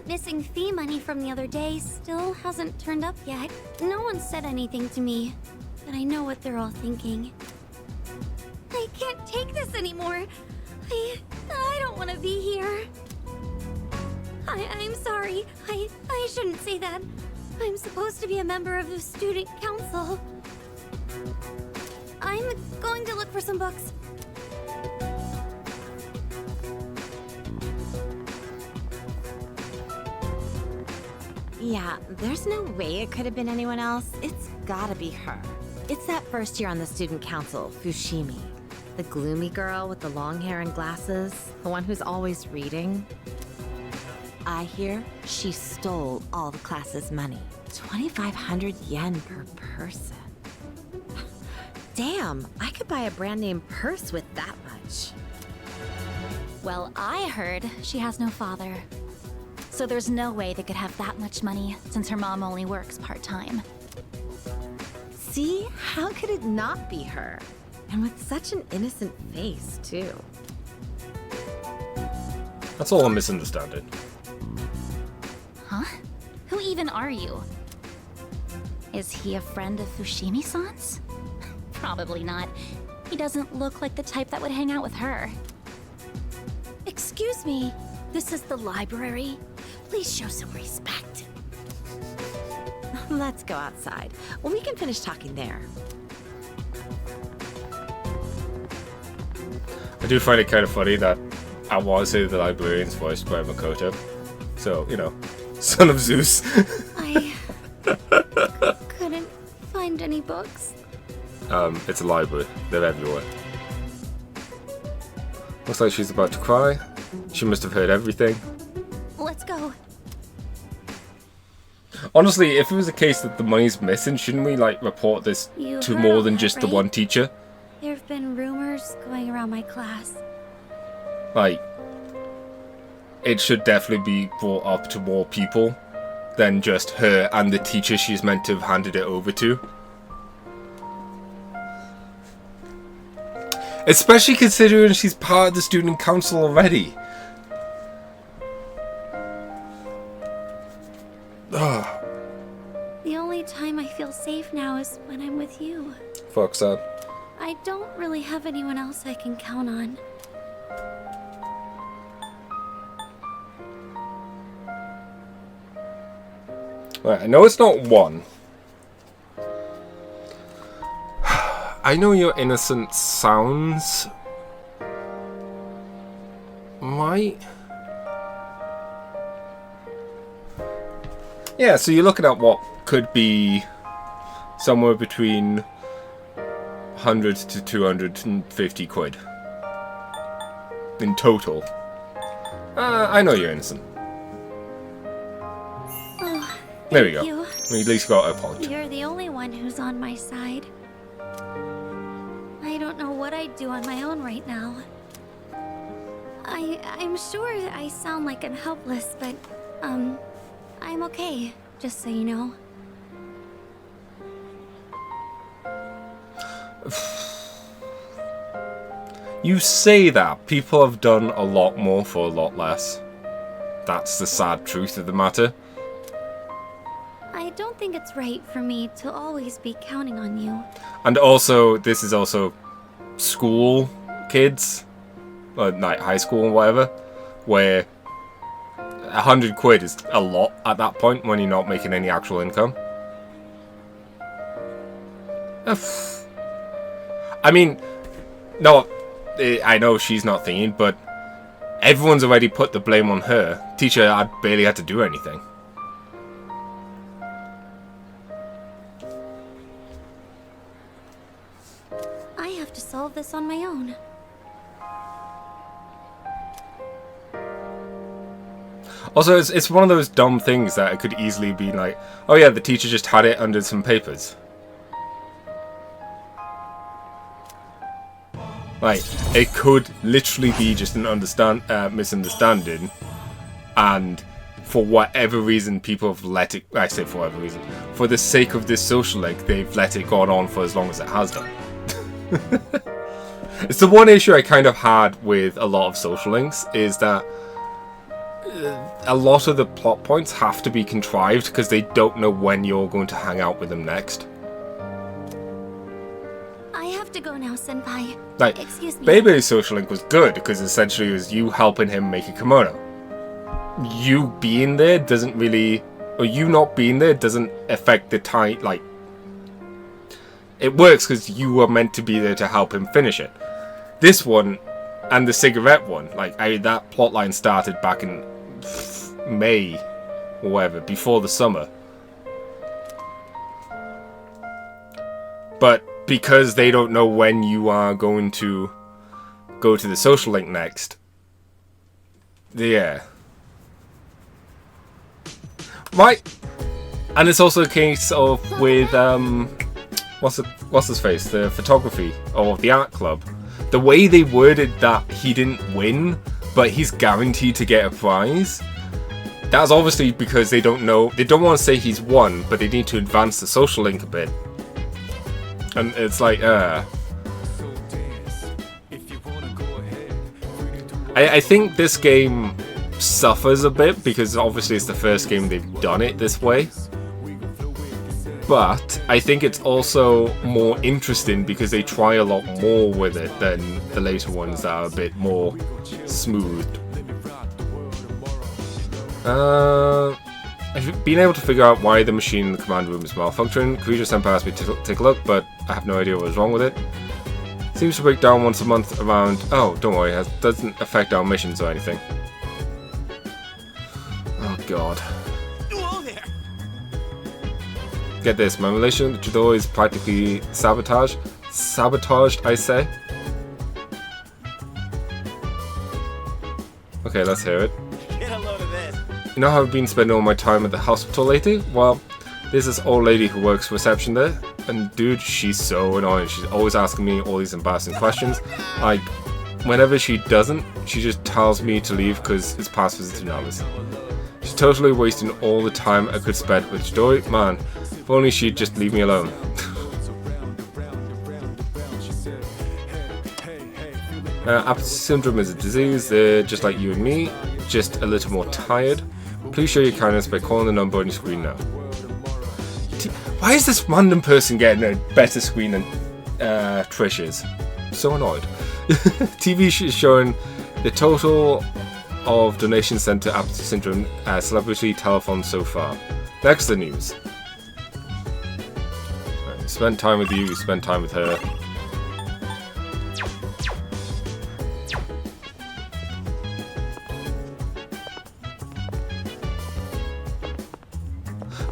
missing fee money from the other day still hasn't turned up yet. No one said anything to me, but I know what they're all thinking. I can't take this anymore. I don't want to be here. I'm sorry. I shouldn't say that. I'm supposed to be a member of the student council. I'm going to look for some books. Yeah, there's no way it could have been anyone else. It's gotta be her. It's that first year on the student council, Fushimi. The gloomy girl with the long hair and glasses, the one who's always reading. I hear she stole all the class's money. 2,500 yen per person. Damn, I could buy a brand name purse with that much. Well, I heard she has no father. So there's no way they could have that much money since her mom only works part-time. See? How could it not be her? And with such an innocent face, too. That's all I'm misunderstanding. Huh? Who even are you? Is he a friend of Fushimi-san's? Probably not. He doesn't look like the type that would hang out with her. Excuse me, this is the library. Please show some respect. Let's go outside. Well, we can finish talking there. I do find it kind of funny that I want to say the librarian's voiced by Makoto. So, you know, son of Zeus. I couldn't find any books. It's a library. They're everywhere. Looks like she's about to cry. She must have heard everything. Let's go. Honestly, if it was a case that the money's missing, shouldn't we, like, report this You to heard more all than that, just the right? one teacher? There have been rumors going around my class. Like, it should definitely be brought up to more people than just her and the teacher she's meant to have handed it over to. Especially considering she's part of the student council already. Ugh. The only time I feel safe now is when I'm with you. Fuck's that. I don't really have anyone else I can count on. Right, I know it's not one. I know your innocent sounds might. Yeah, so you're looking at what could be somewhere between 100 to 250 quid in total. I know you're innocent. Oh, There we go. you. We at least got a point. You're the only one who's on my side. I don't know what I'd do on my own right now. I'm sure I sound like I'm helpless, but, I'm okay, just so you know. You say that. People have done a lot more for a lot less. That's the sad truth of the matter. I don't think it's right for me to always be counting on you. And also, this is also school kids, like high school and whatever, where 100 quid is a lot at that point when you're not making any actual income. I mean, no, I know she's not thinking, but everyone's already put the blame on her. Teacher had barely had to do anything. I have to solve this on my own. Also, it's one of those dumb things that it could easily be like, oh yeah, the teacher just had it under some papers. Like, it could literally be just an misunderstanding, and for whatever reason, people have let it. I say for whatever reason, for the sake of this social link, they've let it go on for as long as it has done. It's the one issue I kind of had with a lot of social links, is that a lot of the plot points have to be contrived because they don't know when you're going to hang out with them next. I have to go now, Senpai. Like, Excuse me. Bebe's social link was good because essentially it was you helping him make a kimono. You being there doesn't really, or you not being there doesn't affect the time. Like, it works because you were meant to be there to help him finish it. This one and the cigarette one, like that plotline started back in May or whatever, before the summer. But because they don't know when you are going to go to the social link next, yeah. Right. And it's also a case of with what's his face, the photography of the art club. The way they worded that he didn't win, but he's guaranteed to get a prize. That's obviously because they don't know. They don't want to say he's won, but they need to advance the social link a bit. And it's like, I think this game suffers a bit because obviously it's the first game they've done it this way. But I think it's also more interesting because they try a lot more with it than the later ones that are a bit more smooth. I've been able to figure out why the machine in the command room is malfunctioning. Kuja-senpai asked me to take a look, but I have no idea what was wrong with it. Seems to break down once a month around... Oh, don't worry, it doesn't affect our missions or anything. Oh god. Get this, my relation with Judo is practically sabotaged. Sabotaged, I say. Okay, let's hear it. Get a load of this. You know how I've been spending all my time at the hospital lately? Well, there's this old lady who works reception there, and dude, she's so annoying. She's always asking me all these embarrassing questions. Like, whenever she doesn't, she just tells me to leave because it's past visiting hours. She's totally wasting all the time I could spend with Chidori. Man, if only she'd just leave me alone. Apathy syndrome is a disease. They're just like you and me, just a little more tired. Please show your kindness by calling the number on your screen now. Why is this random person getting a better screen than Trish is? So annoyed. TV is showing the total of donations sent to Apathy Syndrome celebrity telephone so far. Next to the news. Right, spend time with you, spend time with her.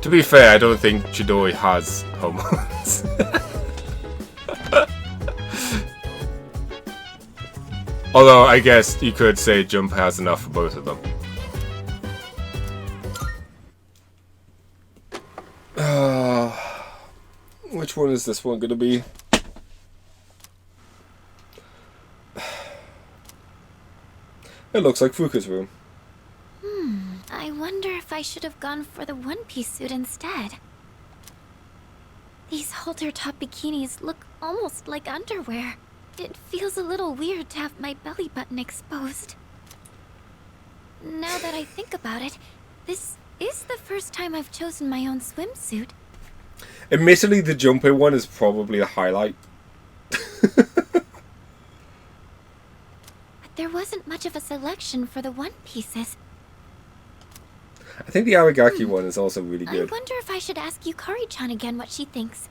To be fair, I don't think Chidori has hormones. Although, I guess you could say Jump has enough for both of them. Which one is this one going to be? It looks like Fuka's room. I wonder if I should have gone for the one-piece suit instead. These halter-top bikinis look almost like underwear. It feels a little weird to have my belly button exposed. Now that I think about it, this is the first time I've chosen my own swimsuit. Admittedly, the Junpei one is probably a highlight. But there wasn't much of a selection for the one-pieces. I think the Aragaki one is also really good. I wonder if I should ask Yukari-chan again what she thinks.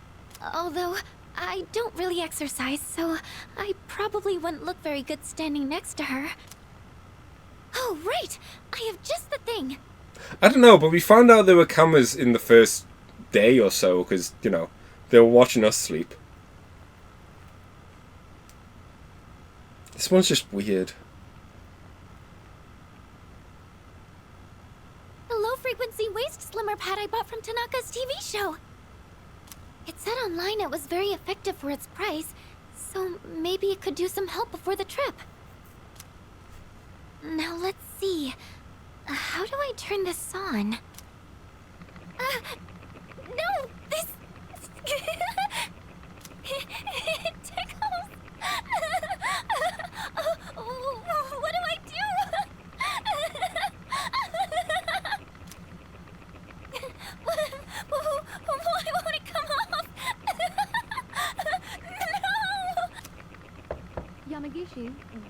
Although, I don't really exercise, so I probably wouldn't look very good standing next to her. Oh, right! I have just the thing! I don't know, but we found out there were cameras in the first day or so, because, you know, they were watching us sleep. This one's just weird. The low-frequency waist slimmer pad I bought from Tanaka's TV show. It said online it was very effective for its price, so maybe it could do some help before the trip. Now let's see. How do I turn this on? No! This... it tickles! What do I do?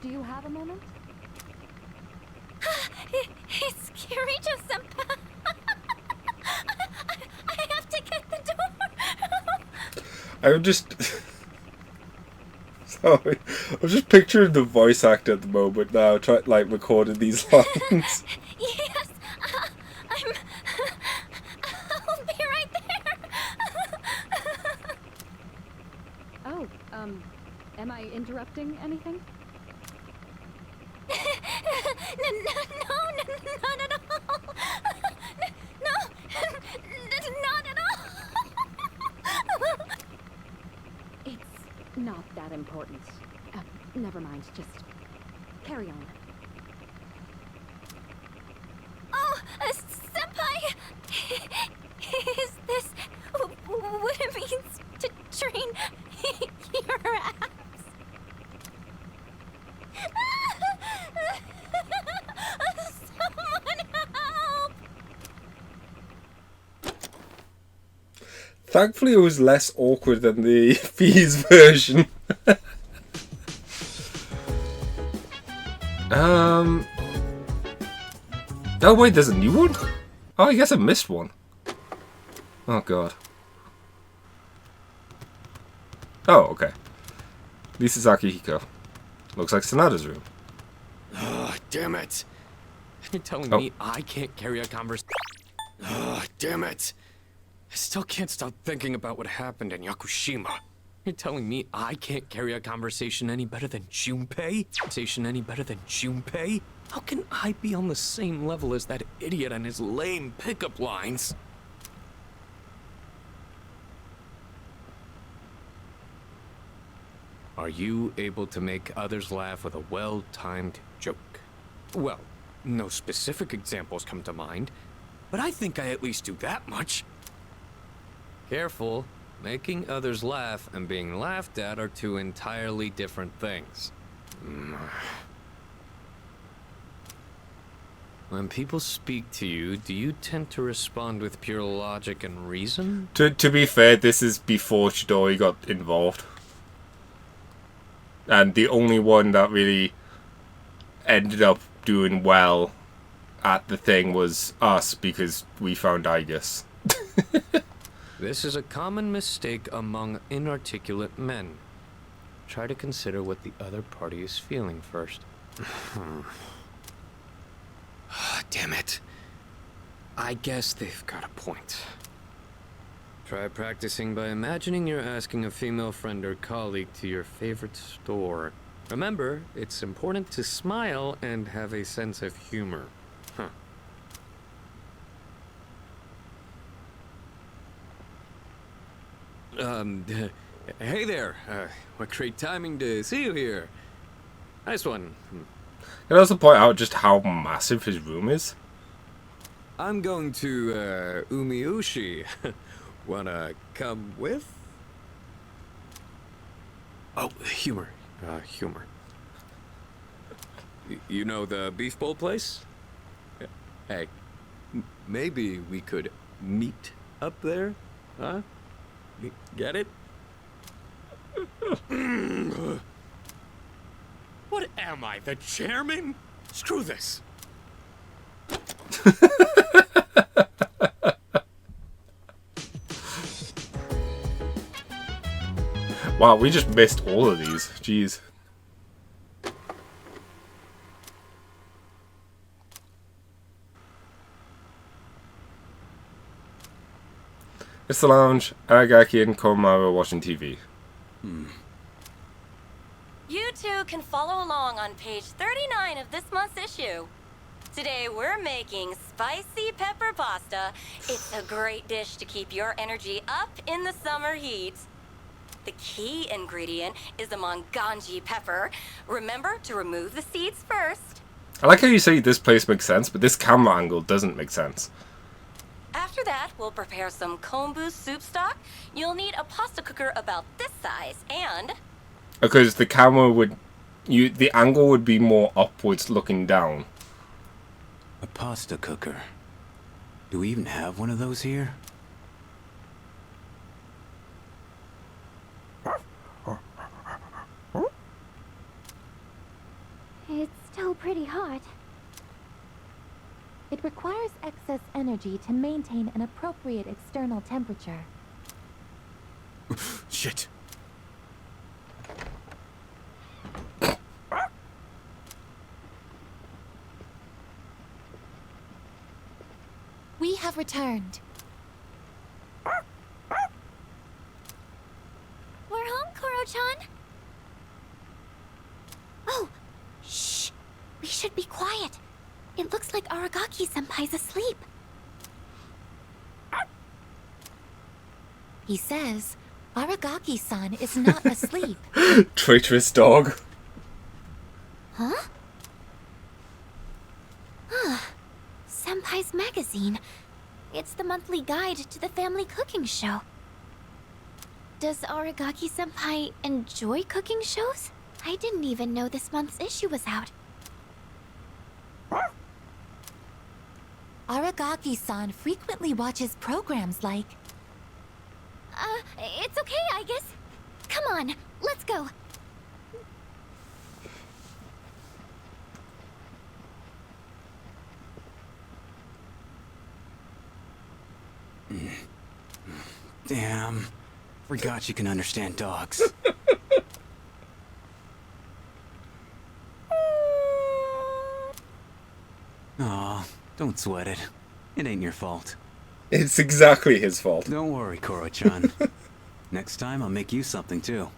Do you have a moment? It's Kirito-senpai. I have to get the door. I'm just... Sorry. I'm just picturing the voice actor at the moment now, recording these lines. Yes, I'll be right there. Oh, am I interrupting anything? No, not at all. No, not at all. It's not that important. Never mind, just carry on. Oh, senpai, is this what it means to train your abs? Someone help! Thankfully, it was less awkward than the Fees version. Oh wait, there's a new one? Oh, I guess I missed one. Oh god. Oh, okay. This is Akihiko. Looks like Sonata's room. Ugh, damn it. You're telling me I can't carry a conversation? Ugh, damn it. I still can't stop thinking about what happened in Yakushima. You're telling me I can't carry a conversation any better than Junpei? Conversation any better than Junpei? How can I be on the same level as that idiot and his lame pickup lines? Are you able to make others laugh with a well-timed joke? Well, no specific examples come to mind, but I think I at least do that much. Careful. Making others laugh and being laughed at are two entirely different things. When people speak to you, do you tend to respond with pure logic and reason? To be fair, this is before Chidori got involved. And the only one that really ended up doing well at the thing was us, because we found Igus. This is a common mistake among inarticulate men. Try to consider what the other party is feeling first. Damn it. I guess they've got a point. Try practicing by imagining you're asking a female friend or colleague to your favorite store. Remember, it's important to smile and have a sense of humor. Huh. Hey there. What great timing to see you here. Nice one. Can I also point out just how massive his room is? I'm going to, Umiushi. Wanna come with? Oh, humor. Humor. You know the beef bowl place? Hey, maybe we could meet up there? Huh? Get it? What am I, the chairman? Screw this. Wow, we just missed all of these. Jeez. It's the lounge. Aragaki and Komaru are watching TV. You two can follow along on page 39 of this month's issue. Today we're making spicy pepper pasta. It's a great dish to keep your energy up in the summer heat. The key ingredient is the manganji pepper. Remember to remove the seeds first. I like how you say this place makes sense, but this camera angle doesn't make sense. After that, we'll prepare some kombu soup stock. You'll need a pasta cooker about this size and... Because the camera would... the angle would be more upwards looking down. A pasta cooker. Do we even have one of those here? It requires excess energy to maintain an appropriate external temperature. Shit. We have returned. We're home, Koro-chan. Oh, shh. We should be quiet. It looks like Aragaki-senpai's asleep. He says Aragaki-san is not asleep. Traitorous dog. Huh? Senpai's magazine. It's the monthly guide to the family cooking show. Does Aragaki-senpai enjoy cooking shows? I didn't even know this month's issue was out. Aragaki-san frequently watches programs like... It's okay, I guess. Come on, let's go. Damn. Forgot you can understand dogs. Aw, don't sweat it. It ain't your fault. It's exactly his fault. Don't worry, Koro-chan. Next time I'll make you something too.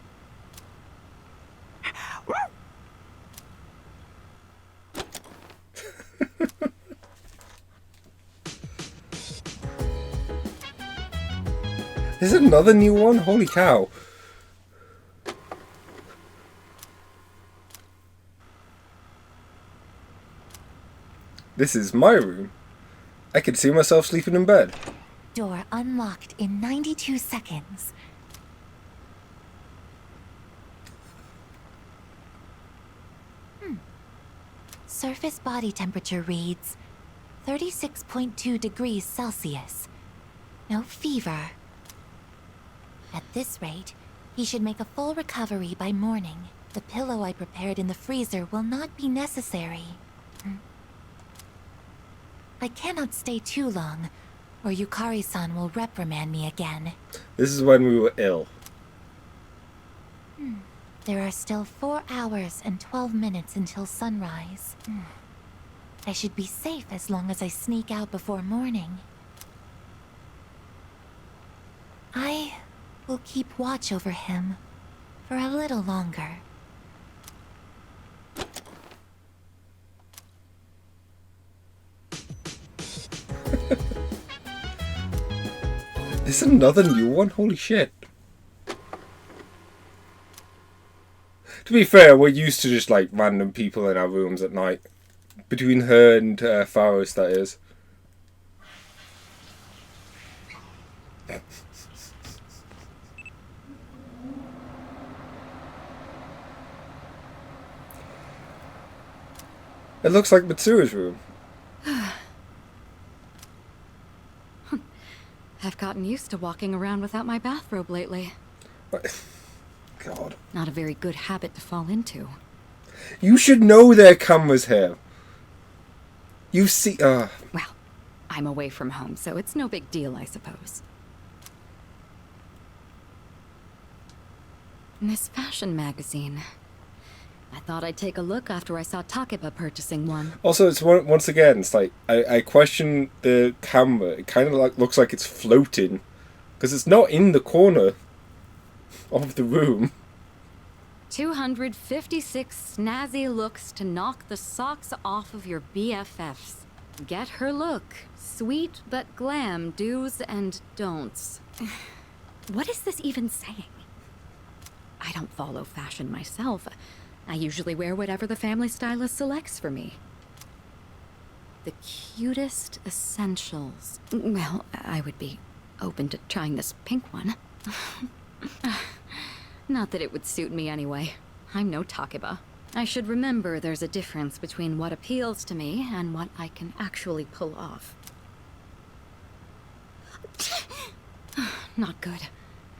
There's another new one? Holy cow. This is my room. I can see myself sleeping in bed. Door unlocked in 92 seconds. Surface body temperature reads 36.2 degrees Celsius. No fever. At this rate, he should make a full recovery by morning. The pillow I prepared in the freezer will not be necessary. I cannot stay too long, or Yukari-san will reprimand me again. This is when we were ill. There are still 4 hours and 12 minutes until sunrise. I should be safe as long as I sneak out before morning. I will keep watch over him for a little longer. Is another new one? Holy shit. To be fair, we're used to just like random people in our rooms at night. Between her and Faros, that is. It looks like Mitsuru's room. I've gotten used to walking around without my bathrobe lately. God. Not a very good habit to fall into. You should know there are cameras here. You see... Well, I'm away from home, so it's no big deal, I suppose. This fashion magazine. I thought I'd take a look after I saw Takeba purchasing one. Also, it's once again, it's like, I question the camera. It kind of like looks like it's floating. Because it's not in the corner of the room. 256 snazzy looks to knock the socks off of your BFFs. Get her look. Sweet but glam do's and don'ts. What is this even saying? I don't follow fashion myself. I usually wear whatever the family stylist selects for me. The cutest essentials. Well, I would be open to trying this pink one. Not that it would suit me anyway. I'm no Takeba. I should remember there's a difference between what appeals to me and what I can actually pull off. Not good.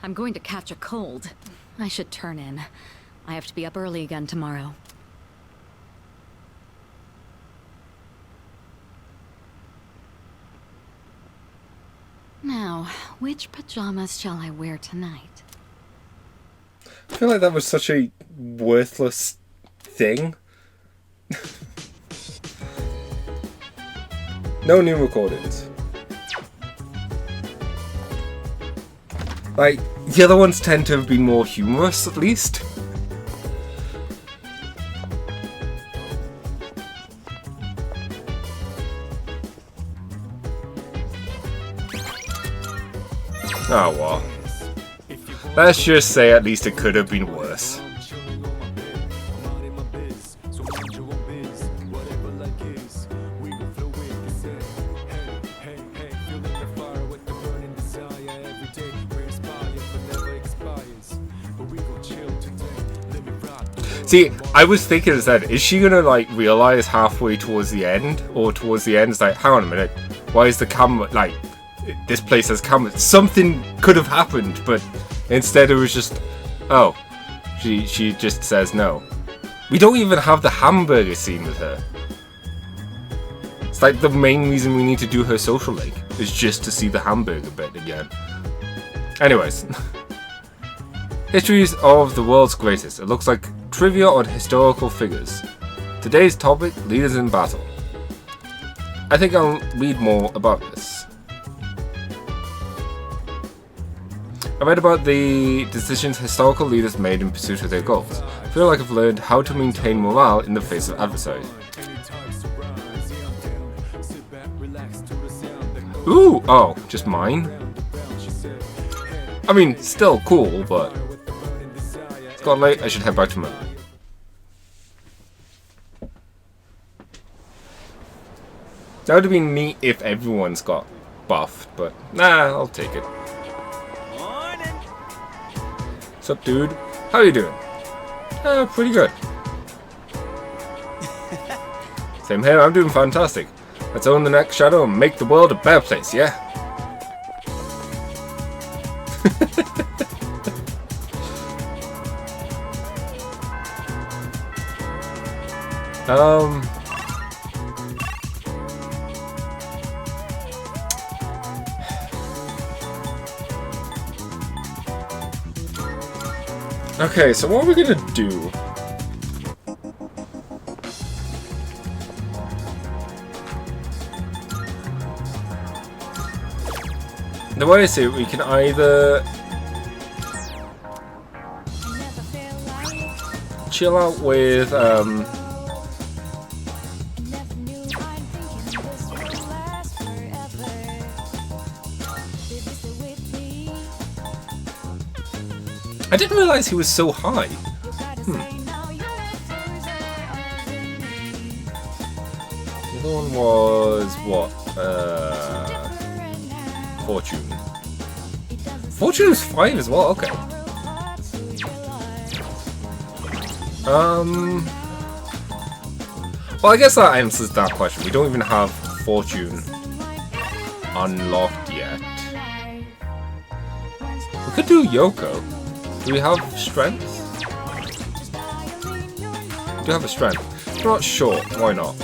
I'm going to catch a cold. I should turn in. I have to be up early again tomorrow. Now, which pajamas shall I wear tonight? I feel like that was such a worthless thing. No new recordings. Like, the other ones tend to have been more humorous, at least. Oh well. Let's just say at least it could have been worse. See, I was thinking instead, is she gonna like realize halfway towards the end, or towards the end, it's like, hang on a minute, why is the camera like, this place has cameras? Something could have happened, but instead it was just, oh, she just says no. We don't even have the hamburger scene with her. It's like the main reason we need to do her social link is just to see the hamburger bit again. Anyways. Histories of the world's greatest. It looks like trivia on historical figures. Today's topic, leaders in battle. I think I'll read more about this. I read about the decisions historical leaders made in pursuit of their goals. I feel like I've learned how to maintain morale in the face of adversity. Ooh, oh, just mine? I mean, still cool, but it's got late, I should head back to my... That would have been neat if everyone's got buffed, but nah, I'll take it. What's up, dude? How are you doing? Pretty good. Same here, I'm doing fantastic. Let's own the next shadow and make the world a better place, yeah? Okay, so what are we gonna do? The way I see it, we can either chill out with I didn't realize he was so high. The other one was what? Fortune. Fortune was 5 as well, okay. Well, I guess that answers that question. We don't even have Fortune unlocked yet. We could do Yoko. Do we have strength? We do have a strength. I'm not sure. Why not?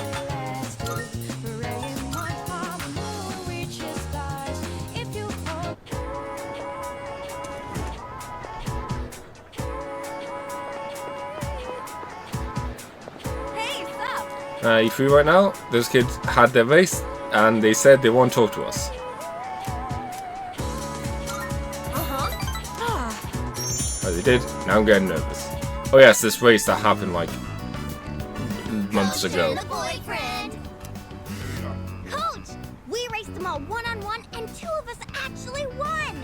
You free right now? Those kids had their race, and they said they won't talk to us. Oh, they did? Now I'm getting nervous. Oh yes, this race that happened like months ago. Coach! We raced them all one-on-one, and 2 of us actually won!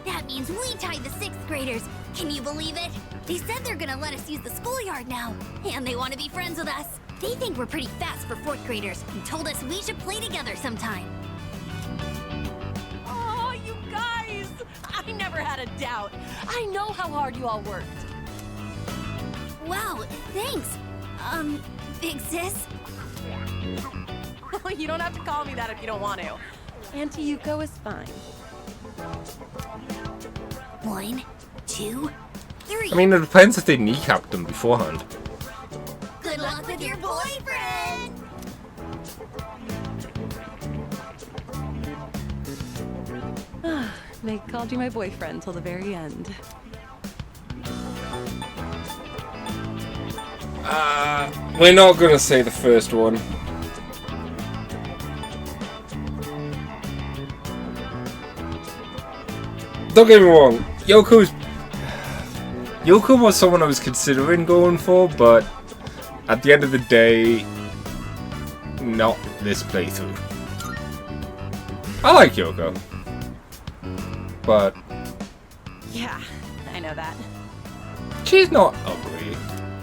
That means we tied the 6th graders. Can you believe it? They said they're gonna let us use the schoolyard now. And they want to be friends with us. They think we're pretty fast for 4th graders and told us we should play together sometime. Oh, you guys! I never had a doubt. I know how hard you all worked. Wow, thanks. Big sis? You don't have to call me that if you don't want to. Auntie Yuko is fine. 1, 2, 3. I mean, it depends if they kneecapped them beforehand. Good luck with your boyfriend! They called you my boyfriend till the very end. We're not gonna say the first one. Don't get me wrong, Yoko was someone I was considering going for, but at the end of the day, not this playthrough. I like Yoko, but Yeah, I know that. she's not ugly.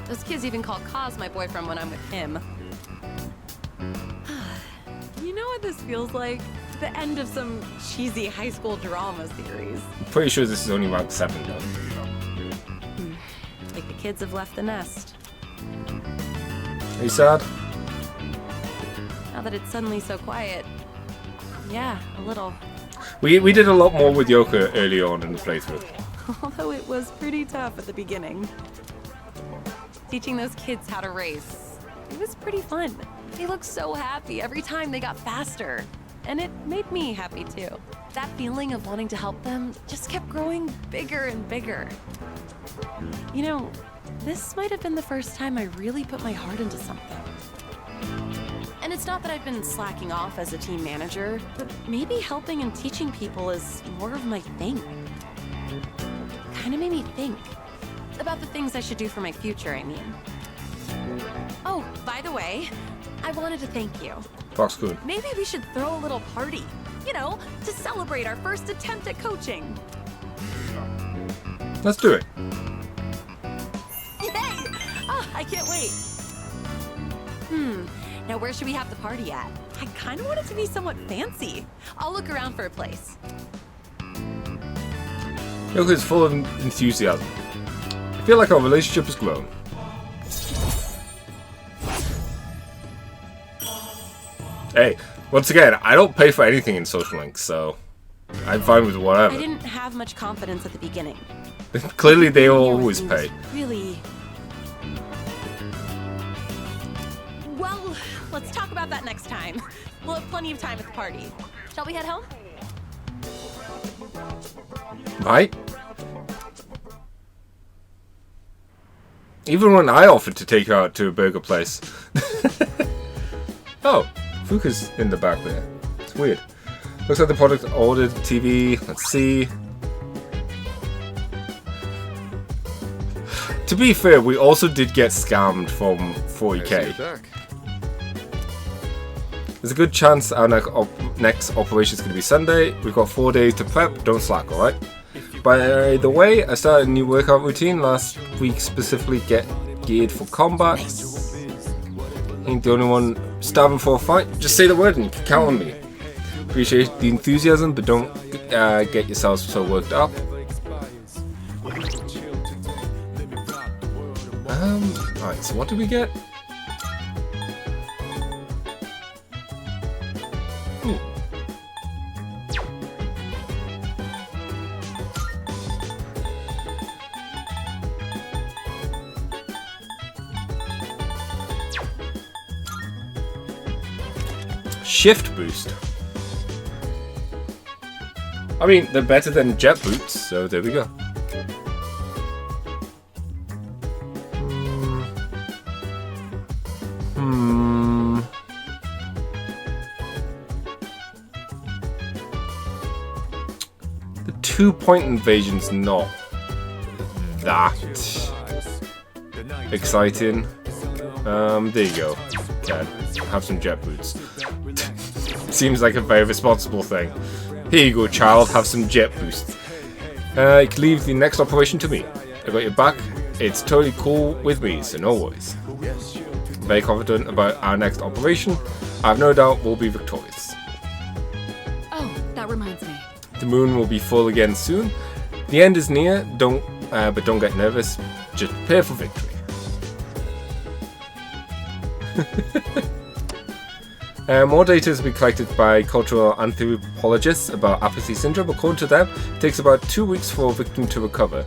Those kids even call Kaz my boyfriend when I'm with him. You know what this feels like? The end of some cheesy high school drama series. I'm pretty sure this is only rank 7 though. Like the kids have left the nest. Are you sad? Now that it's suddenly so quiet. Yeah, a little. We did a lot more with Yoko early on in the playthrough. Although it was pretty tough at the beginning. Teaching those kids how to race. It was pretty fun. They looked so happy every time they got faster. And it made me happy too. That feeling of wanting to help them just kept growing bigger and bigger. You know, this might have been the first time I really put my heart into something. And it's not that I've been slacking off as a team manager, but maybe helping and teaching people is more of my thing. Kinda made me think about the things I should do for my future, I mean. Oh, by the way, I wanted to thank you. Fox good. Maybe we should throw a little party, you know, to celebrate our first attempt at coaching. Let's do it. Yay! Oh, I can't wait. Now where should we have the party at? I kind of want it to be somewhat fancy. I'll look around for a place. Yoko's full of enthusiasm. I feel like our relationship has grown. Hey, once again, I don't pay for anything in social links, so I'm fine with I whatever. didn't have much confidence at the beginning. Clearly, they always pay. Really? Well, let's talk about that next time. We'll have plenty of time at the party. Shall we head home? Right? Even when I offered to take her out to a burger place. Oh, Fuka's in the back there. It's weird. Looks like the product ordered TV. Let's see. To be fair, we also did get scammed from 40k. There's a good chance our next operation is going to be Sunday. We've got 4 days to prep. Don't slack, alright? By the way, I started a new workout routine last week, specifically get geared for combat. Ain't the only one starving for a fight. Just say the word and you can count on me. Appreciate the enthusiasm, but don't get yourselves so worked up. Alright, so what did we get? Shift boost. I mean, they're better than jet boots, so there we go. The 2-point invasion's not that exciting. There you go. Okay, have some jet boots. Seems like a very responsible thing. Here you go, child, have some jet boosts. You can leave the next operation to me. I got your back. It's totally cool with me, so no worries. Very confident about our next operation. I have no doubt we'll be victorious. Oh, that reminds me. The moon will be full again soon. The end is near, but don't get nervous. Just prepare for victory. More data has been collected by cultural anthropologists about apathy syndrome. According to them, it takes about 2 weeks for a victim to recover.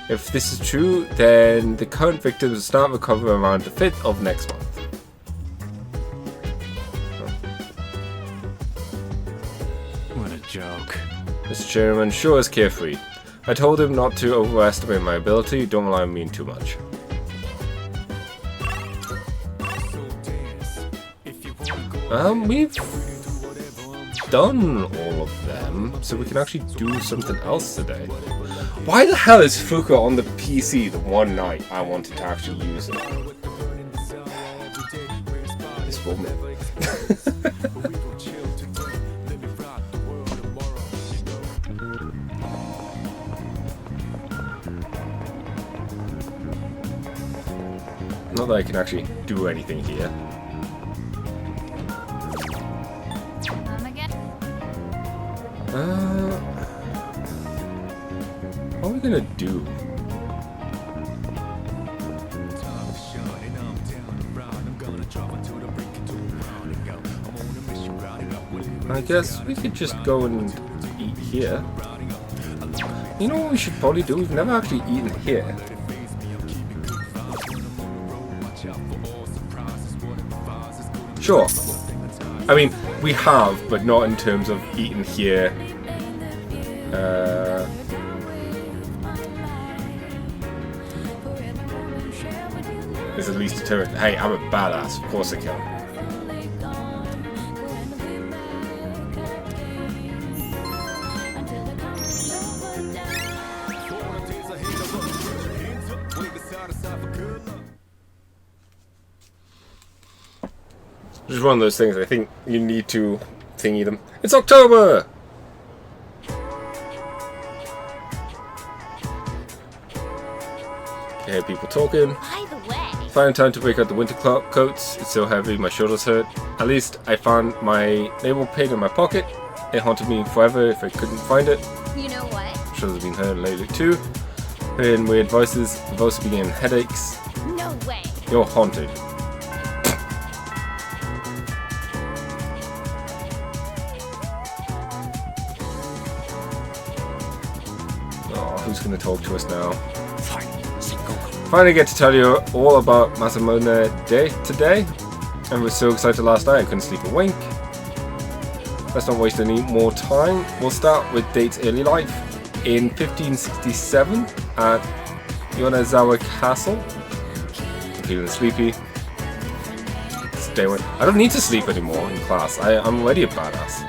If this is true, then the current victims will start recovering around the 5th of next month. What a joke. Mr. Chairman sure is carefree. I told him not to overestimate my ability. Don't rely on me too much. We've done all of them, so we can actually do something else today. Why the hell is Fuka on the PC the one night I wanted to actually use it? This woman. Not that I can actually do anything here. What are we gonna do? I guess we could just go and eat here. You know what we should probably do? We've never actually eaten here. Sure. I mean, we have, but not in terms of eating here. Is at least determined. Hey, I'm a badass. Of course I can. Just one of those things. I think you need to thingy them. It's October! I hear people talking. By the way, Finding time to break out the winter coats. It's so heavy, my shoulders hurt. At least I found my naval pin in my pocket. It haunted me forever if I couldn't find it. you know what? Shoulders have been hurt lately too. Hearing weird voices. I've also been getting headaches. No way. You're haunted. Who's going to talk to us now? Finally get to tell you all about Masamune Day today. I was so excited last night I couldn't sleep a wink. Let's not waste any more time. We'll start with Date's early life. In 1567 at Yonezawa Castle. I'm feeling sleepy. Stay away. I don't need to sleep anymore in class. I'm already a badass.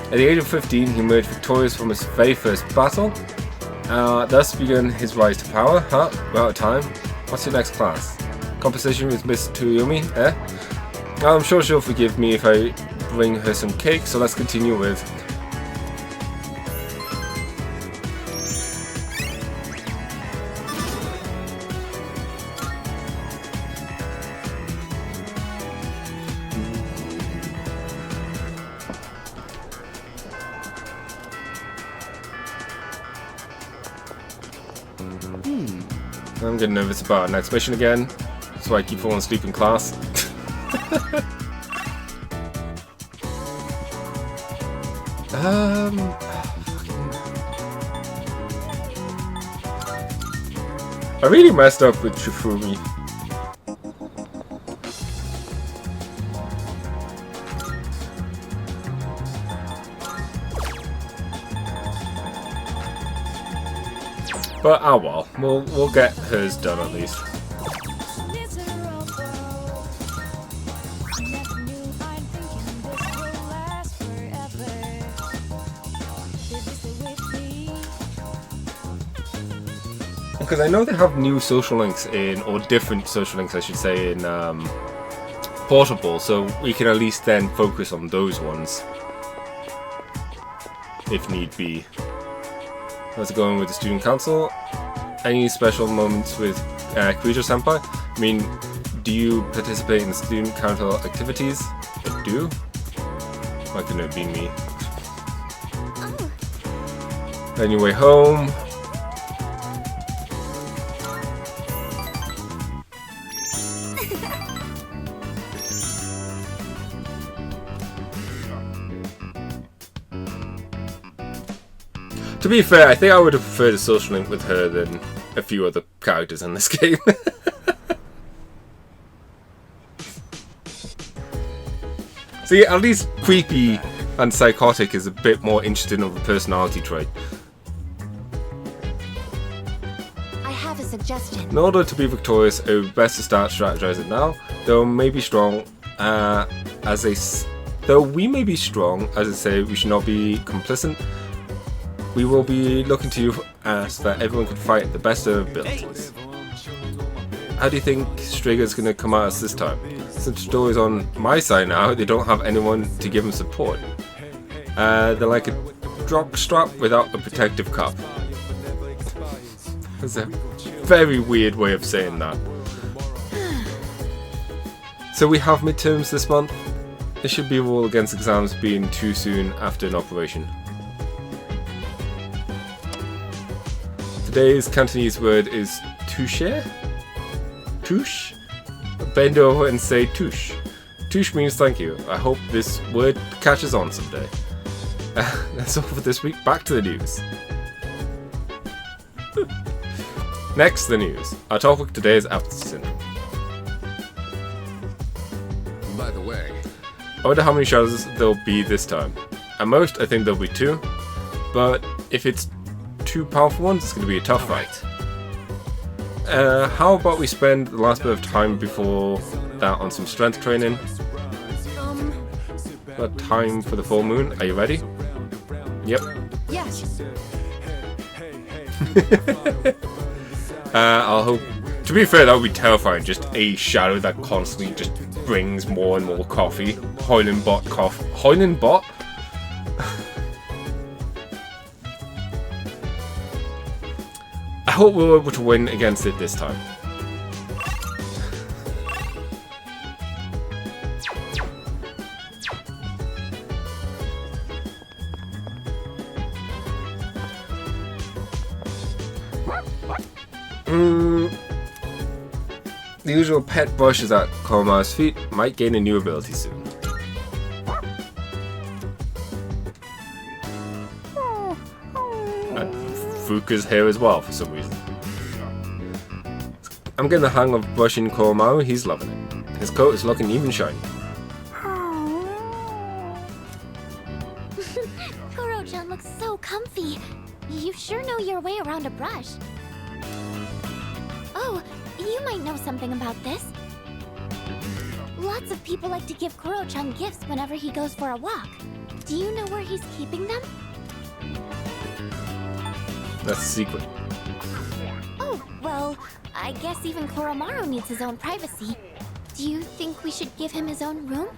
At the age of 15, he emerged victorious from his very first battle. Thus began his rise to power. Huh? We're out of time. What's your next class? Composition with Miss Tsuyomi, eh? I'm sure she'll forgive me if I bring her some cake, so let's continue with... I'm getting nervous about our next mission again. That's why I keep falling asleep in class. I really messed up with Shifumi. But oh well, we'll get hers done at least. Because I know they have new social links in, or different social links I should say, in Portable, so we can at least then focus on those ones. If need be. How's it going with the student council? Any special moments with Kuijo Senpai? I mean, do you participate in student council activities? I do. Why couldn't it be me? On your way home. To be fair, I think I would have preferred a social link with her than a few other characters in this game. See, at least Creepy and psychotic is a bit more interesting of a personality trait. I have a suggestion. In order to be victorious, it would be best to start strategizing now. Though we may be strong, as I say, we should not be complicit. We will be looking to you so that everyone can fight at the best of their abilities. How do you think Strigger's going to come at us this time? Since Story's on my side now, they don't have anyone to give them support. They're like a jock strap without a protective cup. That's a very weird way of saying that. So we have midterms this month. This should be a rule against exams being too soon after an operation. Today's Cantonese word is touche. Touche? Bend over and say touche. Touche means thank you. I hope this word catches on someday. That's all for this week. Back to the news. Next, the news. Our topic today is Apathy Syndrome. By the way, I wonder how many shadows there'll be this time. At most, I think there'll be 2. But if it's 2 powerful ones, it's going to be a tough fight. How about we spend the last bit of time before that on some strength training? Got time for the full moon. Are you ready? Yep. Yes. I'll hope. To be fair, that would be terrifying. Just a shadow that constantly just brings more and more coffee. Hoilenbot coffee. Hoilenbot? I hope we're able to win against it this time. The usual pet brushes at Koma's feet might gain a new ability soon. And Fuka's here as well for some reason. I'm getting the hang of brushing Komaru, he's loving it. His coat is looking even shiny. Koro-chan looks so comfy. You sure know your way around a brush. Oh, you might know something about this. Lots of people like to give Koro-chan gifts whenever he goes for a walk. Do you know where he's keeping them? That's a secret. Oh, well, I guess even Koromaru needs his own privacy. Do you think we should give him his own room?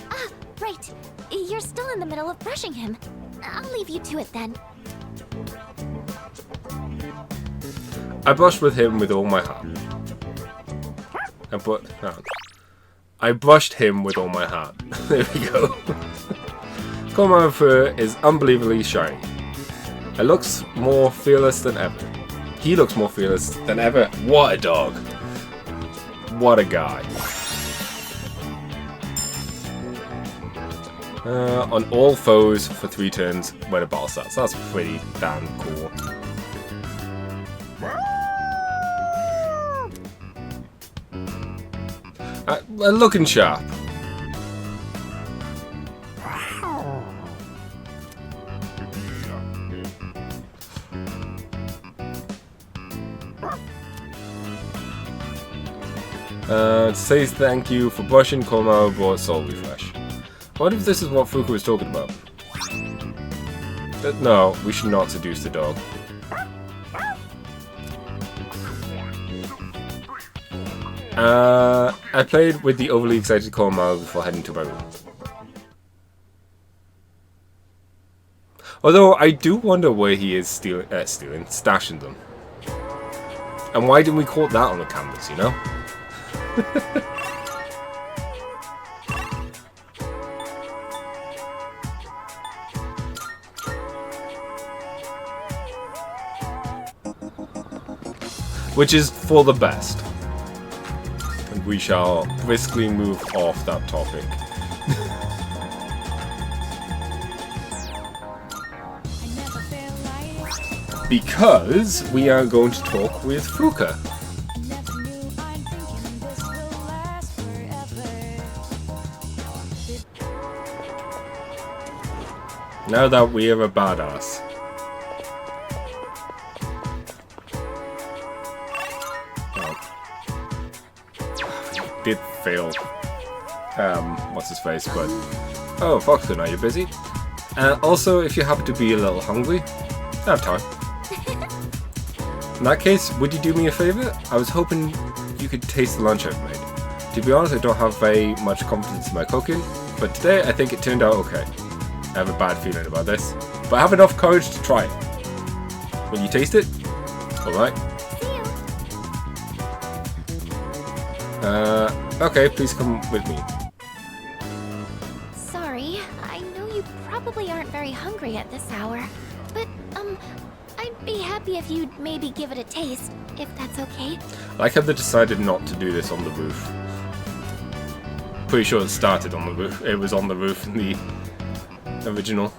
Ah, right. You're still in the middle of brushing him. I'll leave you to it then. I brushed with him with all my heart. I brushed him with all my heart. There we go. Komaru fur is unbelievably shiny. It looks more fearless than ever. He looks more fearless than ever. What a dog. What a guy. On all foes for 3 turns when a battle starts. That's pretty damn cool. Looking sharp. Says thank you for brushing. Komaru brought soul refresh. What if this is what Fuku was talking about? No, we should not seduce the dog. I played with the overly excited Komaru before heading to my room. Although I do wonder where he is stashing them. And why didn't we caught that on the canvas, you know? Which is for the best. And we shall briskly move off that topic. Because we are going to talk with Fuka. Now that we're a badass. Oh. Did fail. What's his face, but... Oh, Foxton, are you busy? Also, if you happen to be a little hungry, I have time. In that case, would you do me a favor? I was hoping you could taste the lunch I've made. To be honest, I don't have very much confidence in my cooking, but today I think it turned out okay. I have a bad feeling about this, but I have enough courage to try it. Will you taste it? Alright. Okay, please come with me. Sorry, I know you probably aren't very hungry at this hour, but, I'd be happy if you'd maybe give it a taste, if that's okay. I like how they decided not to do this on the roof. Pretty sure it started on the roof. It was on the roof in the original.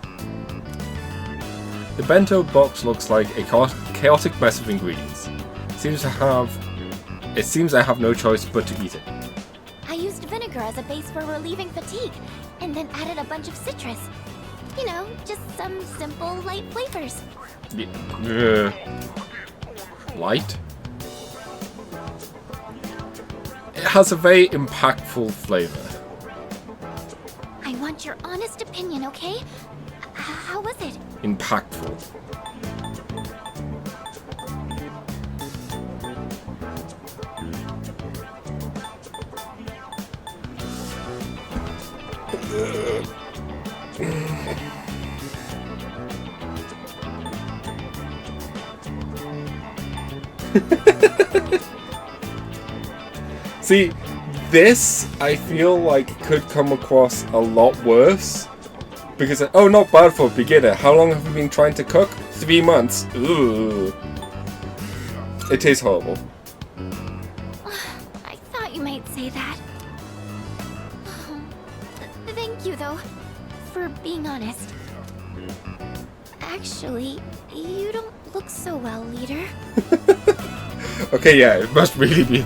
The bento box looks like a chaotic mess of ingredients. It seems I have no choice but to eat it. I used vinegar as a base for relieving fatigue, and then added a bunch of citrus. You know, just some simple, light flavors. Light? It has a very impactful flavor. I want your honest opinion, okay? How was it? Impactful. See, this I feel like could come across a lot worse. Because, oh, not bad for a beginner. How long have you been trying to cook? 3 months. Ooh. It tastes horrible. I thought you might say that. Thank you, though, for being honest. Actually, you don't look so well, leader. Okay, yeah, it must really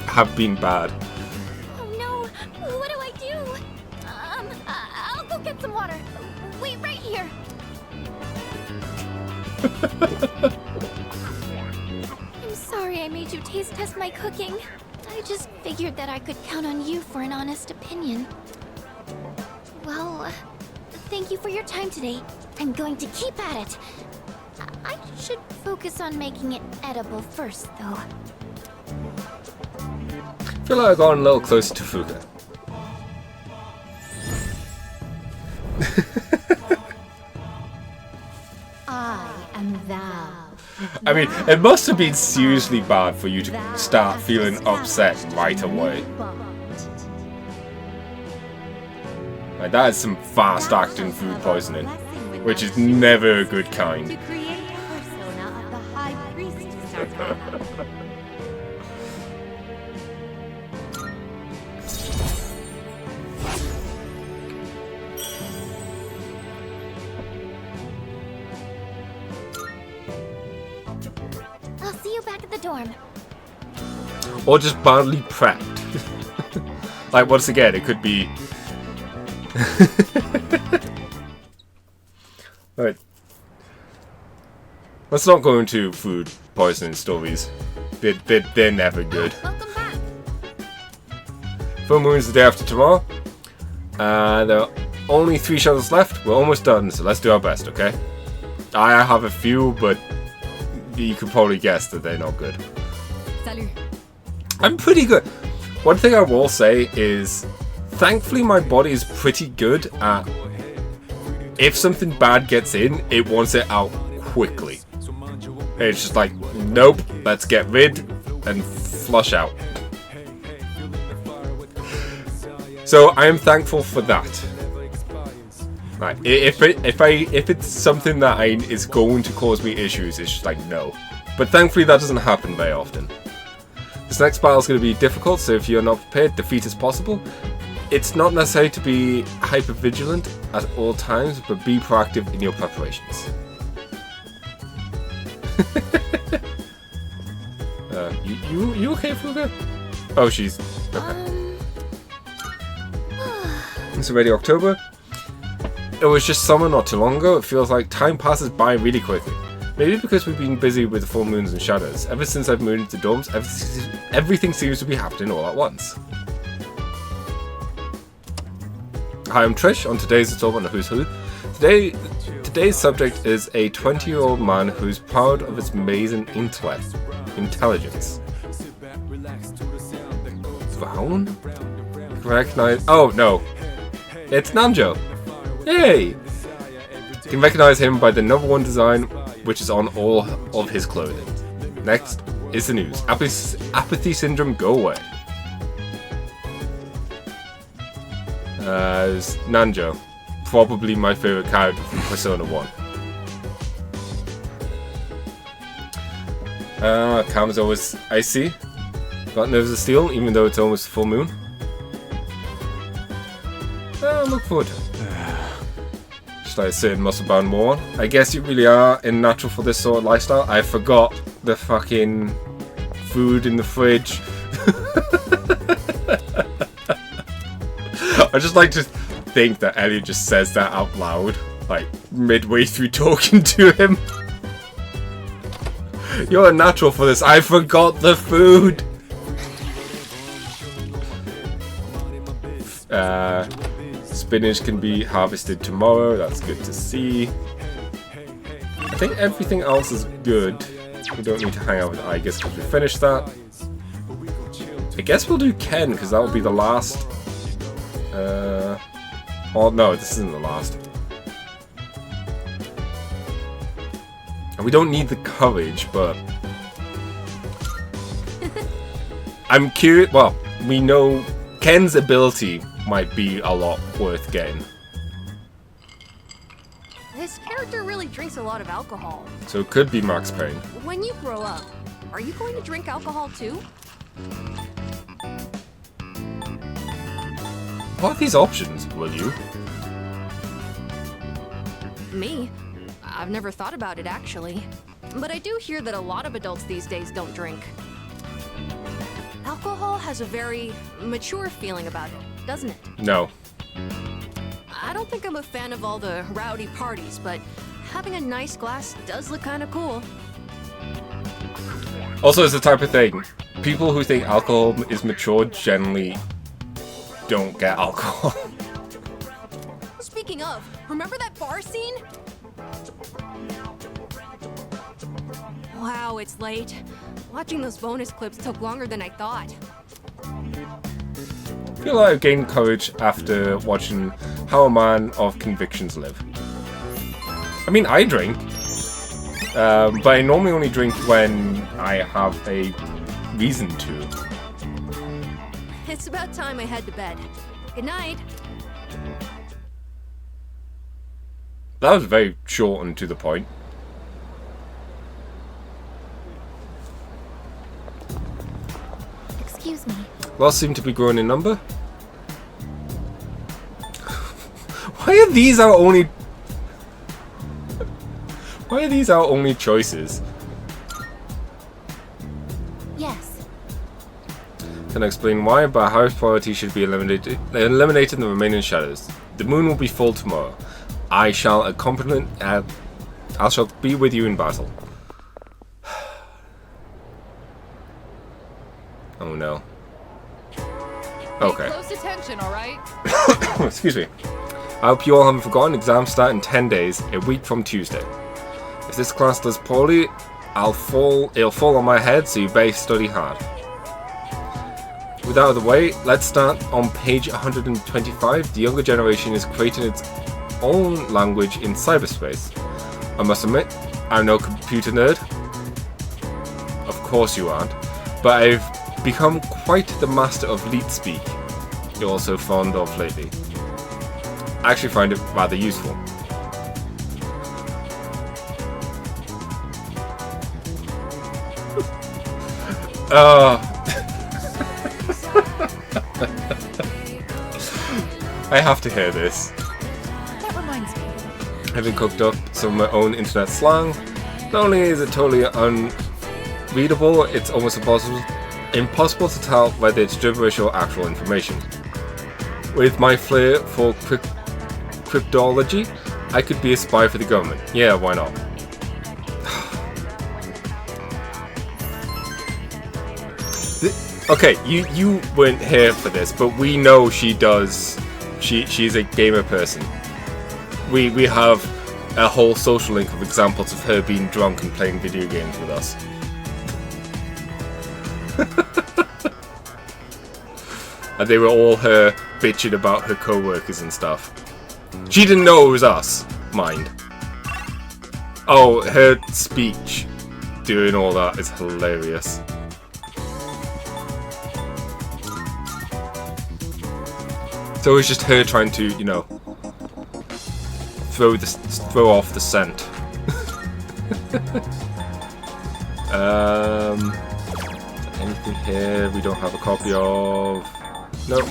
have been bad. Oh no, what do I do? I'll go get some water. Wait right here. I'm sorry I made you taste test my cooking. I just figured that I could count on you for an honest opinion. Well, thank you for your time today. I'm going to keep at it. I should focus on making it edible first, though. I feel like I've gotten a little closer to Fuka. I am thou. I mean, it must have been seriously bad for you to start feeling upset right away. Like, that is some fast-acting food poisoning, which is never a good kind. To create a persona of the High Priestess Arcana. I'll see you back at the dorm. Or just badly prepped. Like, once again, it could be... Right. Let's not go into food poisoning stories. They're never good. Welcome back. Full moon's the day after tomorrow. There are only 3 shuttles left. We're almost done, so let's do our best, okay? I have a few, but you could probably guess that they're not good. Salut. I'm pretty good. One thing I will say is, thankfully my body is pretty good at, if something bad gets in, it wants it out quickly. It's just like, nope, let's get rid and flush out. So I am thankful for that. Right, if it's something that is going to cause me issues, it's just like, no. But thankfully that doesn't happen very often. This next battle is going to be difficult, so if you're not prepared, defeat is possible. It's not necessary to be hyper vigilant at all times, but be proactive in your preparations. You okay, Fuga? Oh, she's okay. It's already October. it was just summer not too long ago, it feels like time passes by really quickly. Maybe because we've been busy with the full moons and shadows. Ever since I've moved into dorms, everything seems to be happening all at once. Hi, I'm Trish. On today's installment of Who's Who. Today's subject is a 20-year-old man who's proud of his amazing intelligence. Brown? Recognize? Oh no, it's Nanjo. Yay! You can recognize him by the #1 design, which is on all of his clothing. Next is the news. Apathy syndrome, go away. It's Nanjo, probably my favorite character from Persona 1. Calm is always icy. Got nerves of steel, even though it's almost full moon. Look forward to it. Just like a certain muscle-bound moron. I guess you really are unnatural for this sort of lifestyle. I forgot the fucking food in the fridge. I just like to think that Elliot just says that out loud, like midway through talking to him. You're unnatural for this. I forgot the food. Spinach can be harvested tomorrow. That's good to see. I think everything else is good. We don't need to hang out with Igus because we finished that. I guess we'll do Ken because that will be the last. Oh no, this isn't the last. And we don't need the courage, but I'm curious. Well, we know Ken's ability might be a lot worth getting. This character really drinks a lot of alcohol. So it could be Max Payne. When you grow up, are you going to drink alcohol too? What are these options, will you? Me? I've never thought about it actually. But I do hear that a lot of adults these days don't drink. Alcohol has a very mature feeling about it, doesn't it? No. I don't think I'm a fan of all the rowdy parties, but having a nice glass does look kind of cool. Also, it's the type of thing, people who think alcohol is mature generally don't get alcohol. Speaking of, remember that bar scene? Wow, it's late. Watching those bonus clips took longer than I thought. I feel like I've gained courage after watching How a Man of Convictions Live. I mean, I drink, but I normally only drink when I have a reason to. It's about time I head to bed. Good night. That was very short and to the point. Excuse me. Lots seem to be growing in number. Why are these our only... Why are these our only choices? Yes. Can I explain why? But highest priority should be eliminating the remaining shadows. The moon will be full tomorrow. I shall be with you in battle. Oh no. Okay. Pay close attention, all right? Excuse me. I hope you all haven't forgotten. Exams start in 10 days, a week from Tuesday. If this class does poorly, it'll fall on my head, so you better study hard. With that out of the way, let's start on page 125. The younger generation is creating its own language in cyberspace. I must admit, I'm no computer nerd. Of course you aren't. But I've become quite the master of leet speak you're also fond of lately. I actually find it rather useful. I have to hear this. That reminds me. Having cooked up some of my own internet slang, not only is it totally unreadable, it's almost impossible to tell whether it's gibberish or actual information. With my flair for cryptology. I could be a spy for the government. Yeah, why not? Okay, you weren't here for this, but we know she does. She's a gamer person. We have a whole social link of examples of her being drunk and playing video games with us. And they were all her bitching about her co-workers and stuff. She didn't know it was us, mind. Oh, her speech doing all that is hilarious. So it's just her trying to, you know, throw off the scent. Anything here we don't have a copy of? Nope.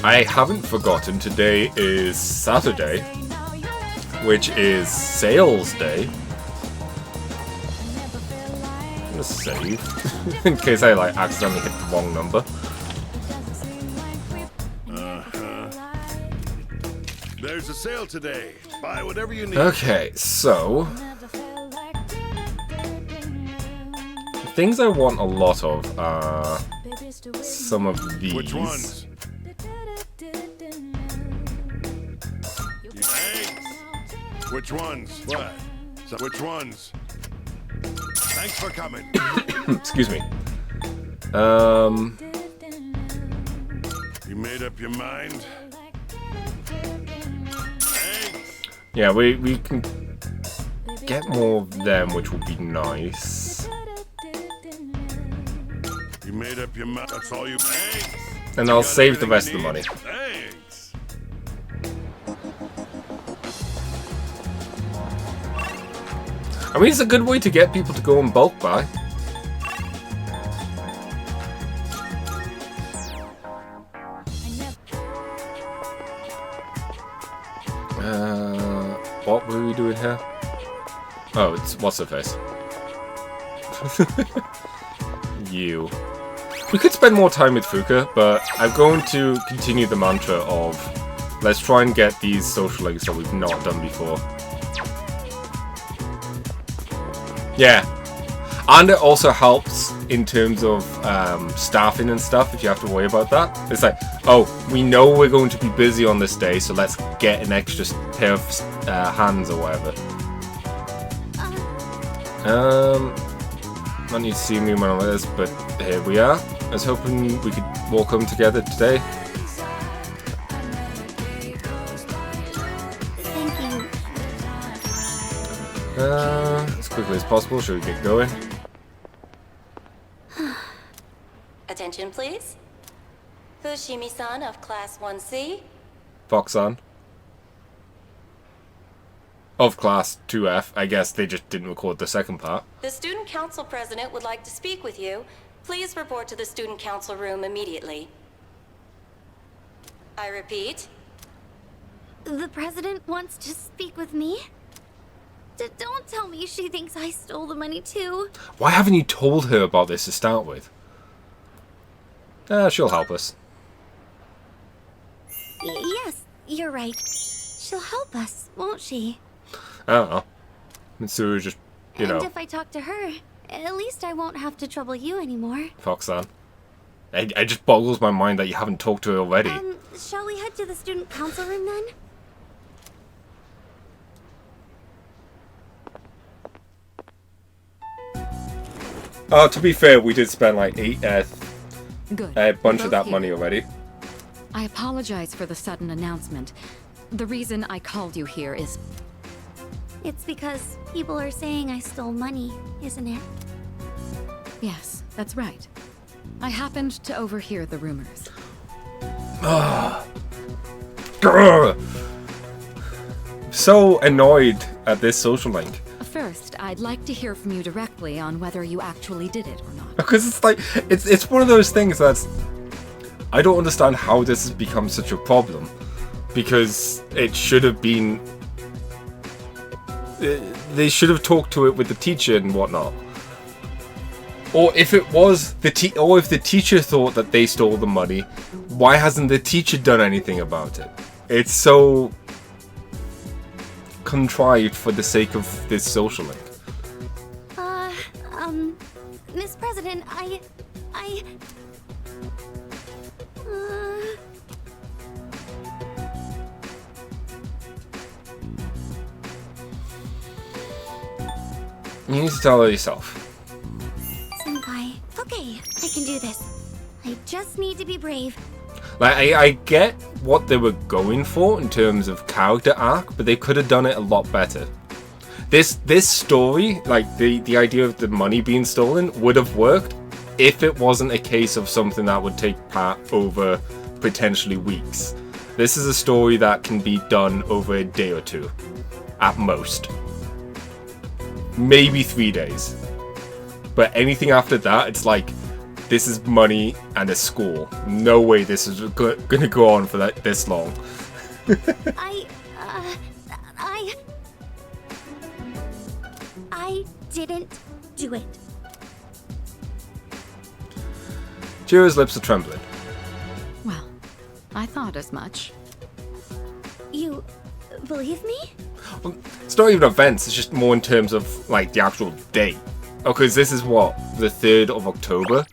I haven't forgotten today is Saturday, which is sales day. I'm gonna save in case I like accidentally hit the wrong number. There's a sale today. Buy whatever you need. Okay, so things I want a lot of are some of these. Which ones? Which ones? What? So, which ones? Thanks for coming. Excuse me. You made up your mind? Thanks. Yeah, we can get more of them, which would be nice. You made up your mind. That's all you. Thanks. And I'll save the rest of the money. Thanks. I mean, it's a good way to get people to go and bulk buy. What were we doing here? Oh, it's what's her face? You. We could spend more time with Fuka, but I'm going to continue the mantra of let's try and get these social links that we've not done before. Yeah, and it also helps in terms of staffing and stuff if you have to worry about that. It's like, oh, we know we're going to be busy on this day, so let's get an extra pair of hands or whatever. Not need to see me when I'm like this, but here we are. I was hoping we could walk home together today. As quickly as possible, should we get going? Attention, please. Fushimi-san of Class 1C. Fox-san. Of Class 2F. I guess they just didn't record the second part. The Student Council President would like to speak with you. Please report to the Student Council room immediately. I repeat. The president wants to speak with me? Don't tell me she thinks I stole the money too. Why haven't you told her about this to start with? She'll help us. Yes, you're right. She'll help us, won't she? I don't know. Mitsuru just, you know. And if I talk to her, at least I won't have to trouble you anymore. Fox-san. It just boggles my mind that you haven't talked to her already. Shall we head to the student council room then? Oh, to be fair, we did spend like Good. a bunch of Both that here. money already. I apologize for the sudden announcement. The reason I called you here is... It's because people are saying I stole money, isn't it? Yes, that's right. I happened to overhear the rumors. Grr. So annoyed at this social link. First, I'd like to hear from you directly on whether you actually did it or not. Because it's like, it's one of those things that's... I don't understand how this has become such a problem. Because it should have been... they should have talked to it with the teacher and whatnot. Or if it was or if the teacher thought that they stole the money, why hasn't the teacher done anything about it? It's so contrived for the sake of this social link. Miss President, I... You need to tell her yourself. Senpai, okay, I can do this. I just need to be brave. Like, I get what they were going for in terms of character arc, but they could have done it a lot better. This story, like the idea of the money being stolen, would have worked if it wasn't a case of something that would take part over potentially weeks. This is a story that can be done over a day or two, at most. Maybe 3 days. But anything after that, it's like, this is money and a school. No way this is gonna go on for this long. I didn't do it. Jiro's lips are trembling. Well, I thought as much. You believe me? Well, it's not even events, it's just more in terms of, like, the actual date. Oh, because this is what? The 3rd of October?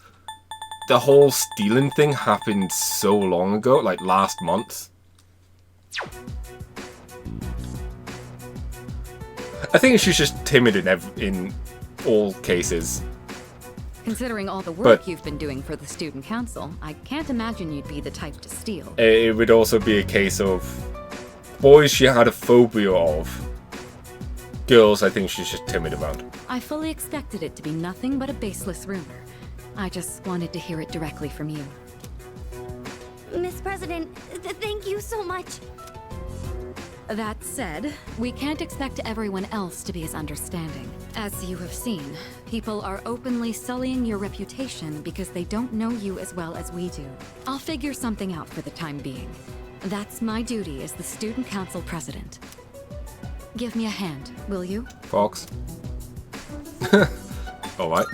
The whole stealing thing happened so long ago, like last month. I think she's just timid in all cases. Considering all the work you've been doing for the student council, I can't imagine you'd be the type to steal. It would also be a case of boys she had a phobia of. Girls, I think she's just timid about. I fully expected it to be nothing but a baseless rumor. I just wanted to hear it directly from you. Miss President, thank you so much. That said, we can't expect everyone else to be as understanding. As you have seen, people are openly sullying your reputation because they don't know you as well as we do. I'll figure something out for the time being. That's my duty as the Student Council President. Give me a hand, will you? Fox. Alright.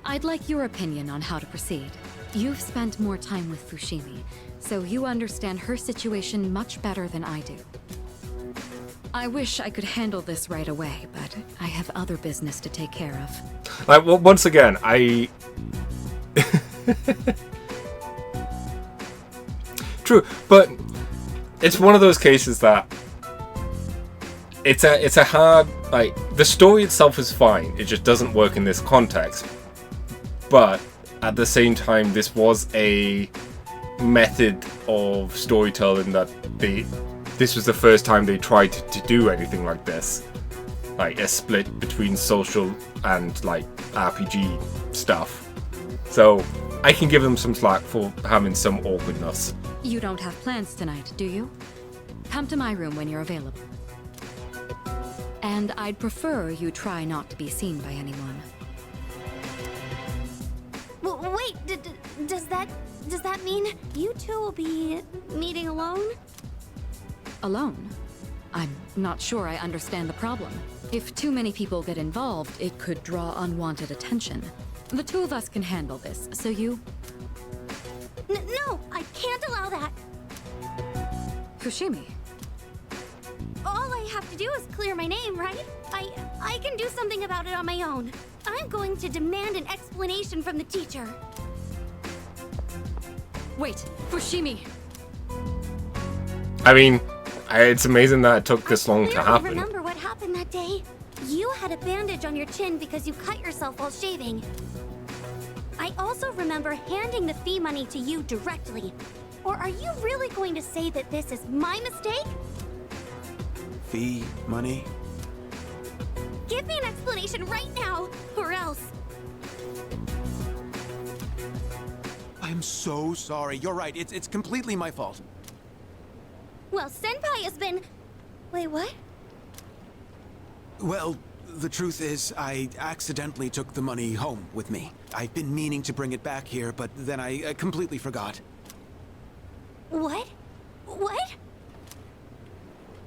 I'd like your opinion on how to proceed. You've spent more time with Fushimi, so you understand her situation much better than I do. I wish I could handle this right away, but I have other business to take care of. Like, well, once again, True, but it's one of those cases that it's a hard, like, the story itself is fine, it just doesn't work in this context. But at the same time, this was a method of storytelling that this was the first time they tried to do anything like this. Like a split between social and like RPG stuff. So I can give them some slack for having some awkwardness. You don't have plans tonight, do you? Come to my room when you're available. And I'd prefer you try not to be seen by anyone. Wait, does that mean you two will be meeting alone? Alone? I'm not sure I understand the problem. If too many people get involved, it could draw unwanted attention. The two of us can handle this, so you... No, I can't allow that. Fushimi. All I have to do is clear my name, right? I can do something about it on my own. I'm going to demand an explanation from the teacher. Wait, Fushimi! I mean, it's amazing that it took this long to I happen. remember what happened that day. You had a bandage on your chin because you cut yourself while shaving. I also remember handing the fee money to you directly. Or are you really going to say that this is my mistake? Fee money? Give me an explanation right now, or else. I'm so sorry. You're right. It's completely my fault. Well, Senpai has been... Wait, what? Well, the truth is, I accidentally took the money home with me. I've been meaning to bring it back here, but then I completely forgot. What? What?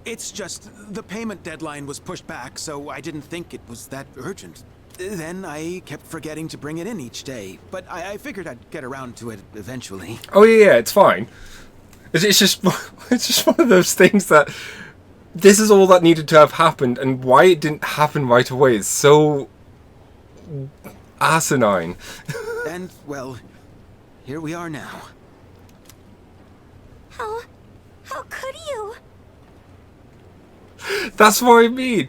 It's just the payment deadline was pushed back, so I didn't think it was that urgent. Then I kept forgetting to bring it in each day, but I figured I'd get around to it eventually. Oh yeah, it's fine. It's just it's just one of those things that this is all that needed to have happened, and why it didn't happen right away is so asinine. And, well, here we are now. How could you? That's what I mean.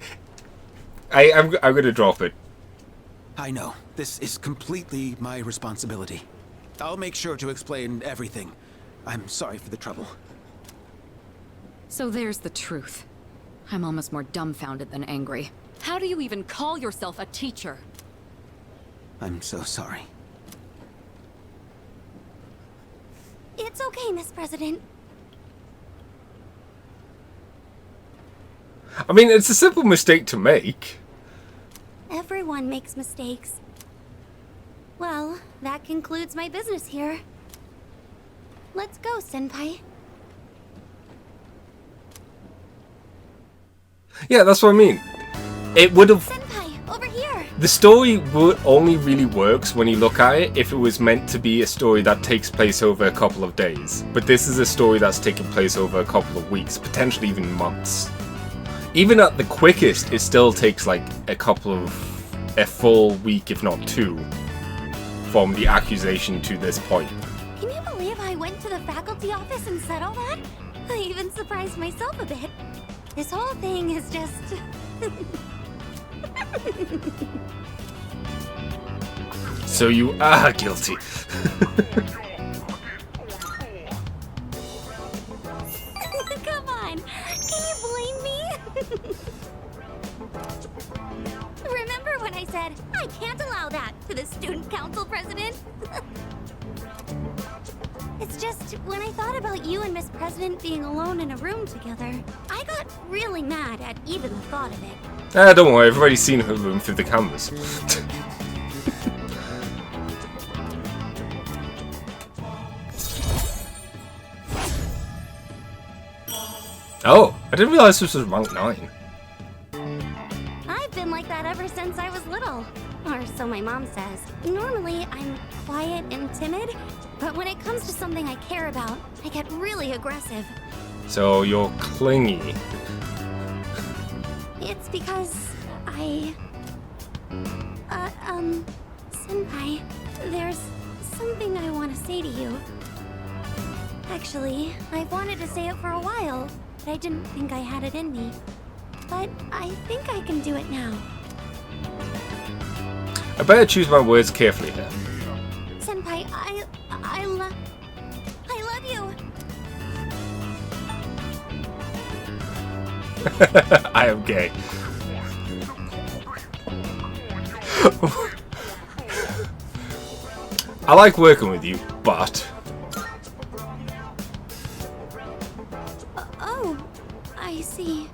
I'm gonna drop it. I know. This is completely my responsibility. I'll make sure to explain everything. I'm sorry for the trouble. So there's the truth. I'm almost more dumbfounded than angry. How do you even call yourself a teacher? I'm so sorry. It's okay, Miss President. I mean, it's a simple mistake to make. Everyone makes mistakes. Well, that concludes my business here. Let's go, Senpai. Yeah, that's what I mean. It would have... Senpai, over here! The story would only really works when you look at it if it was meant to be a story that takes place over a couple of days. But this is a story that's taking place over a couple of weeks, potentially even months. Even at the quickest, it still takes like a full week, if not 2, from the accusation to this point. Can you believe I went to the faculty office and said all that? I even surprised myself a bit. This whole thing is just... So you are guilty. Come on, can you blame me? Remember when I said, I can't allow that to the student council president? It's just, when I thought about you and Miss President being alone in a room together, I got really mad at even the thought of it. Don't worry, I've already seen her room through the cameras. Oh, I didn't realize this was rank 9. I've been like that ever since I was little. Or so my mom says. Normally, I'm quiet and timid, but when it comes to something I care about, I get really aggressive. So you're clingy. It's because Senpai, there's something I want to say to you. Actually, I've wanted to say it for a while, but I didn't think I had it in me. But I think I can do it now. I better choose my words carefully here. Senpai, I love you. I am gay. I like working with you, but... Oh, I see.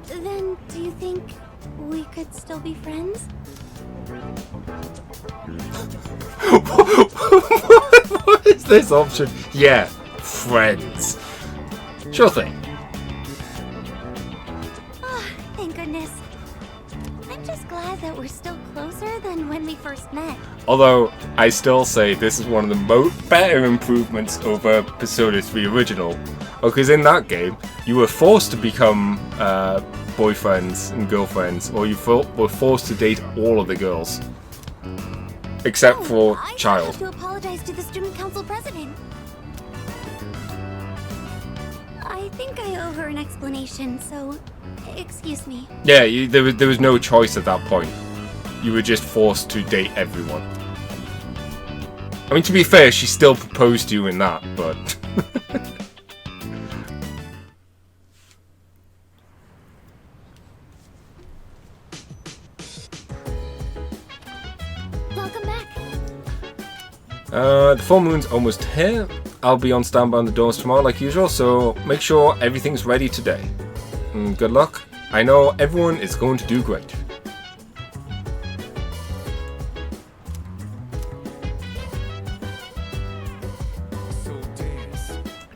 Then do you think we could still be friends? What is this option? Yeah, friends. Sure thing. Oh, thank goodness. I'm just glad that we're still closer than when we first met. Although, I still say this is one of the better improvements over Persona 3 Original. Because in that game, you were forced to become boyfriends and girlfriends, or you were forced to date all of the girls. Except for Child. I have to apologize to the student council president. I think I owe her an explanation, so excuse me. Yeah, there was no choice at that point. You were just forced to date everyone. I mean, to be fair, she still proposed to you in that, but... Welcome back. The full moon's almost here. I'll be on standby on the doors tomorrow like usual, so make sure everything's ready today. Good luck. I know everyone is going to do great.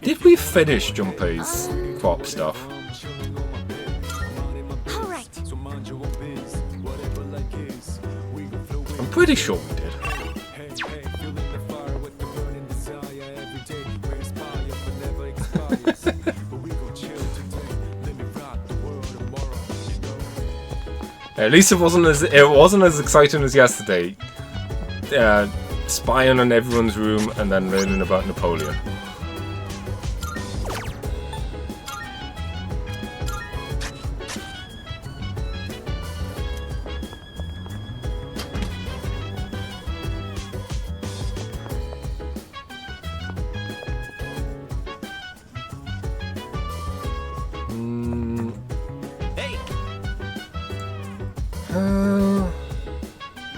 Did we finish Junpei's crop stuff? All right. I'm pretty sure we did. At least it wasn't as exciting as yesterday. Spying on everyone's room and then learning about Napoleon.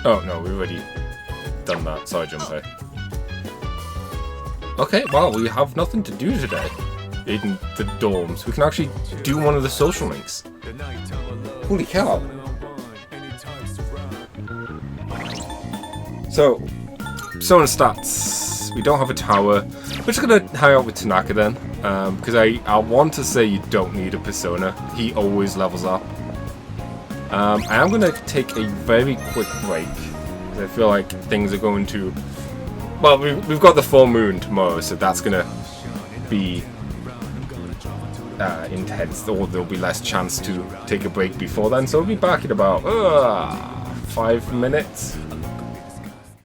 Oh no, we've already done that. Sorry, Junpei. Okay, well, we have nothing to do today in the dorms. We can actually do one of the social links. Holy cow. So on stats, we don't have a tower. We're just gonna hang out with Tanaka then, because I want to say you don't need a persona. He always levels up. I am going to take a very quick break, because I feel like things are going to... Well, we've got the full moon tomorrow, so that's going to be intense, or there'll be less chance to take a break before then, so we'll be back in about 5 minutes.